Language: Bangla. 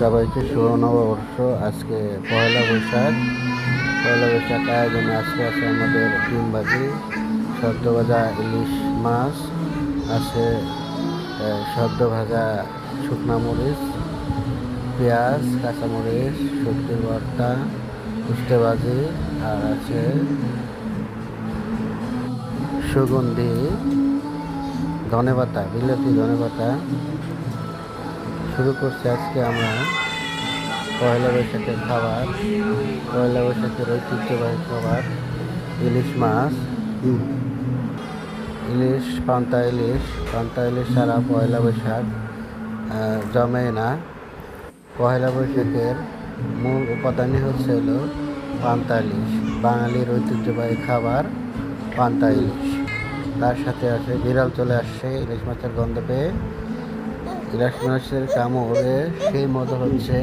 সবাইকে শুভ নববর্ষ। আজকে পয়লা বৈশাখ। আয়োজনে আজকে আছে আমাদের ডিমবাজি, সদ্য ভাজা ইলিশ মাছ আছে, সদ্য ভাজা শুকনা মরিচ, পেঁয়াজ, কাঁচামরিচ, শুটকির ভর্তা, উস্তে ভাজি, আর আছে সুগন্ধি ধনেপাতা, বিলেতি ধনেপাতা। শুরু করছি আজকে আমরা পয়লা বৈশাখের খাবার, পয়লা বৈশাখের ঐতিহ্যবাহী খাবার ইলিশ মাছ, পান্তা ইলিশ সারা পয়লা বৈশাখ জমে না। পয়লা বৈশাখের মূল উপাদানই হচ্ছে পান্তা ইলিশ, বাঙালির ঐতিহ্যবাহী খাবার পান্তা ইলিশ। তার সাথে আছে বিড়াল চলে আসছে ইলিশ মাছের গন্ধ পেয়ে। ইলিশ মাছের কামড়ে সেই মজা হচ্ছে।